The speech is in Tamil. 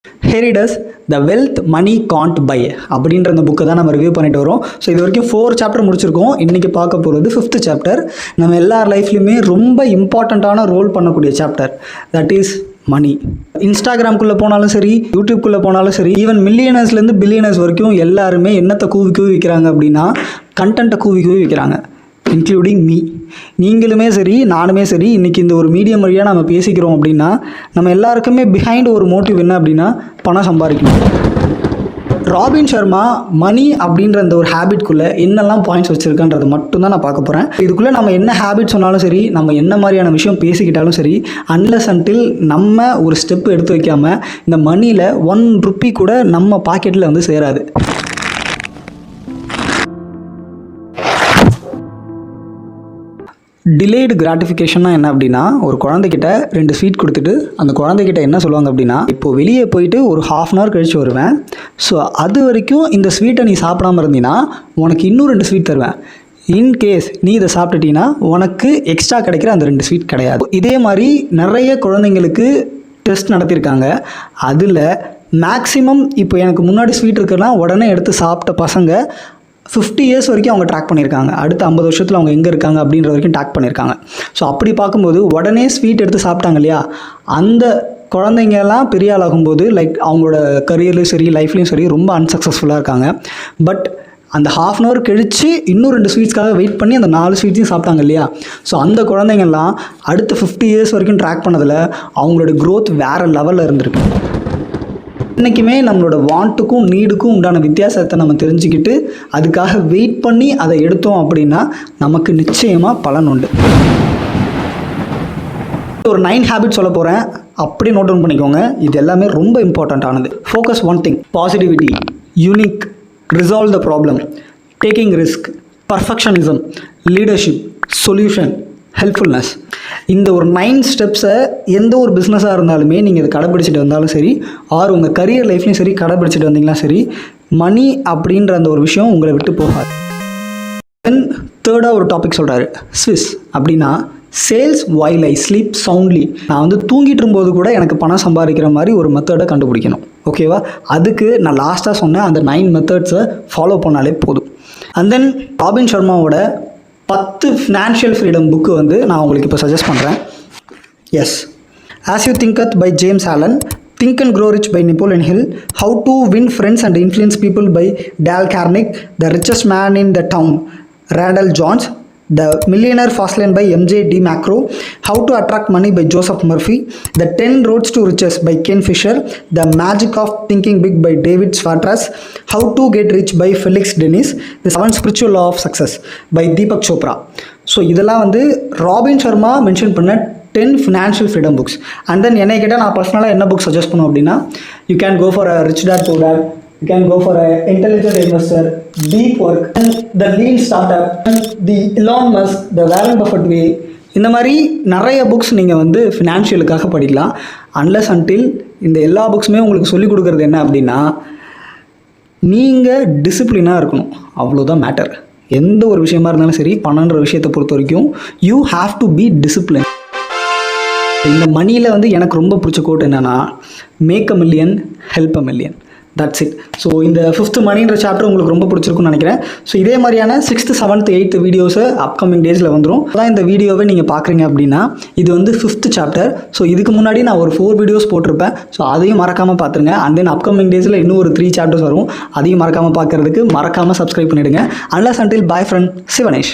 Hey readers, the wealth money can't buy அப்படின்ற அந்த புக்கை தான் நம்ம ரிவ்யூ பண்ணிட்டு வரோம். ஸோ இது வரைக்கும் 4 சாப்டர் முடிச்சிருக்கோம். இன்றைக்கி பார்க்க போகிறது 5th சாப்டர். நம்ம எல்லார் லைஃப்லையுமே ரொம்ப இம்பார்ட்டண்ட்டான ரோல் பண்ணக்கூடிய சாப்டர், தட் இஸ் மணி. இன்ஸ்டாகிராம்குள்ளே போனாலும் சரி, யூடியூப்குள்ளே போனாலும் சரி, ஈவன் மில்லியனர்ஸ்லேருந்து பில்லியனர்ஸ் வரைக்கும் எல்லாருமே என்னத்தை கூவி விற்கிறாங்க அப்படின்னா கண்டென்ட்டை கூவி விற்கிறாங்க, இன்க்ளூடிங் மீ. நீங்களுமே சரி, நானுமே சரி, இன்றைக்கி இந்த ஒரு மீடியம் வழியாக நம்ம பேசிக்கிறோம் அப்படின்னா நம்ம எல்லாருக்குமே பிஹைண்ட் ஒரு மோட்டிவ் என்ன அப்படின்னா பணம் சம்பாதிக்கணும். ராபின் சர்மா மணி அப்படின்ற அந்த ஒரு ஹேபிட்குள்ளே என்னெல்லாம் பாயிண்ட்ஸ் வச்சுருக்கான்றது மட்டும்தான் நான் பார்க்க போகிறேன். இதுக்குள்ளே நம்ம என்ன ஹேபிட் சொன்னாலும் சரி, நம்ம என்ன மாதிரியான விஷயம் பேசிக்கிட்டாலும் சரி, அன்லெஸ் அன்டில் நம்ம ஒரு ஸ்டெப் எடுத்து வைக்காமல் இந்த மணியில் 1 ரூபி கூட நம்ம பாக்கெட்டில் வந்து சேராது. டிலேடு கிராட்டிஃபிகேஷன்னா என்ன அப்படின்னா, ஒரு குழந்தைகிட்ட 2 ஸ்வீட் கொடுத்துட்டு அந்த குழந்தைகிட்ட என்ன சொல்லுவாங்க அப்படின்னா, இப்போது வெளியே போயிட்டு ஒரு 1/2 hour கழித்து வருவேன், ஸோ அது வரைக்கும் இந்த ஸ்வீட்டை நீ சாப்பிடாமல் இருந்தீங்கன்னா உனக்கு இன்னும் 2 ஸ்வீட் தருவேன். இன்கேஸ் நீ இதை சாப்பிட்டுட்டீங்கன்னா உனக்கு எக்ஸ்ட்ரா கிடைக்கிற அந்த 2 ஸ்வீட் கிடையாது. இதே மாதிரி நிறைய குழந்தைங்களுக்கு டெஸ்ட் நடத்தியிருக்காங்க. அதில் மேக்ஸிமம் இப்போ எனக்கு முன்னாடி ஸ்வீட் இருக்குன்னா உடனே எடுத்து சாப்பிட்ட பசங்க 50 years வரைக்கும் அவங்க ட்ராக் பண்ணியிருக்காங்க. அடுத்த 50 வருஷத்தில் அவங்க எங்கே இருக்காங்க அப்படின்ற வரைக்கும் ட்ராக் பண்ணியிருக்காங்க. ஸோ அப்படி பார்க்கும்போது உடனே ஸ்வீட் எடுத்து சாப்பிட்டாங்க இல்லையா, அந்த குழந்தைங்கெல்லாம் பெரிய ஆள் ஆகும்போது லைக் அவங்களோட கரியர்லையும் சரி, லைஃப்லையும் சரி ரொம்ப அன்சக்ஸஸ்ஃபுல்லாக இருக்காங்க. பட் அந்த 1/2 hour கழித்து இன்னும் 2 ஸ்வீட்ஸ்க்காக வெயிட் பண்ணி அந்த 4 ஸ்வீட்ஸையும் சாப்பிட்டாங்க இல்லையா, ஸோ அந்த குழந்தைங்கள்லாம் அடுத்த 50 years வரைக்கும் ட்ராக் பண்ணதில் அவங்களோட க்ரோத் வேறு லெவலில் இருந்திருக்கு. இன்றைக்குமே நம்மளோட வாண்ட்டுக்கும் நீடுக்கும் உண்டான வித்தியாசத்தை நம்ம தெரிஞ்சுக்கிட்டு அதுக்காக வெயிட் பண்ணி அதை எடுத்தோம் அப்படின்னா நமக்கு நிச்சயமாக பலன் உண்டு. ஒரு 9 ஹேபிட் சொல்ல போகிறேன், அப்படி நோட் டவுன் பண்ணிக்கோங்க. இது எல்லாமே ரொம்ப இம்பார்ட்டண்ட்டானது. Focus 1 thing, positivity, unique, resolve the problem, taking risk, perfectionism, leadership, solution, helpfulness. இந்த ஒரு 9 ஸ்டெப்ஸை எந்த ஒரு பிஸ்னஸாக இருந்தாலுமே நீங்கள் இதை கடைப்பிடிச்சிட்டு வந்தாலும் சரி, ஆர் உங்கள் கரியர் லைஃப்லையும் சரி கடைப்பிடிச்சிட்டு வந்தீங்கன்னா சரி, மணி அப்படின்ற அந்த ஒரு விஷயம் உங்களை விட்டு போகாது. தென் தேர்டாக ஒரு டாபிக் சொல்கிறாரு, ஸ்விஸ். அப்படின்னா sales while I sleep soundly. நான் வந்து தூங்கிட்டு இருக்கும்போது கூட எனக்கு பணம் சம்பாதிக்கிற மாதிரி ஒரு மெத்தடை கண்டுபிடிக்கணும். ஓகேவா? அதுக்கு நான் லாஸ்ட்டாக சொன்னேன் அந்த 9 மெத்தட்ஸை ஃபாலோ பண்ணாலே போதும். அண்ட் தென் ராபின் சர்மாவோட 10 ஃபினான்ஷியல் ஃப்ரீடம் புக்கு வந்து நான் உங்களுக்கு இப்போ சஜஸ்ட் பண்ணுறேன். Yes, as you thinketh by James Allen, think and grow rich by Napoleon Hill, how to win friends and influence people by Dale Carnegie, the richest man in the town Randall Johns, The Millionaire Fastlane by MJ D. Macro, How to Attract Money by Joseph Murphy, The 10 Roads to Riches by Ken Fisher, The Magic of Thinking Big by David Swartras, How to Get Rich by Felix Dennis, The 7 Spiritual Law of Success by Deepak Chopra. So இதெல்லாம் வந்து ராபின் சர்மா மென்ஷன் பண்ண 10 financial freedom books. And then என்னை கேட்டால் நான் பர்சனலாக என்ன புக் சஜஸ்ட் பண்ணுவோம் அப்படின்னா, you can go for a rich dad poor dad, you can go for an intelligent investor, deep work, and the lean startup, and the Elon Musk, the Warren Buffett way. இந்த மாதிரி நிறைய புக்ஸ் நீங்கள் வந்து ஃபினான்ஷியலுக்காக படிக்கலாம். அன்லெஸ் அன்டில் இந்த எல்லா புக்ஸுமே உங்களுக்கு சொல்லிக் கொடுக்குறது என்ன அப்படின்னா, நீங்கள் டிசிப்ளினாக இருக்கணும், அவ்வளோதான் மேட்டர். எந்த ஒரு விஷயமா இருந்தாலும் சரி, பணன்ற விஷயத்தை பொறுத்த வரைக்கும் you have to be discipline. இந்த மணியில் வந்து எனக்கு ரொம்ப பிடிச்ச கோட் என்னென்னா, make a million, help a million. That's it. So இந்த 5th மணின்ற சாப்டர் உங்களுக்கு ரொம்ப பிடிச்சிருக்குன்னு நினைக்கிறேன். ஸோ இதே மாதிரியான 6th, 7th, 8th வீடியோஸை அப்கமிங் டேஸில் வந்துடும். அதான் இந்த வீடியோவை நீங்கள் பார்க்குறீங்க அப்படின்னா இது வந்து 5th சாப்டர். ஸோ இதுக்கு முன்னாடி நான் ஒரு 4 வீடியோஸ் போட்டிருப்பேன். ஸோ அதையும் மறக்காமல் பார்த்துருங்க. அண்ட் தென் அப்கமிங் டேஸில் இன்னும் ஒரு 3 சாப்டர்ஸ் வரும். அதையும் மறக்காமல் பார்க்குறதுக்கு மறக்காமல் சப்ஸ்கிரைப் பண்ணிவிடுங்க. அன்லெஸ் அன்டில் பாய் ஃப்ரெண்ட் சிவனேஷ்.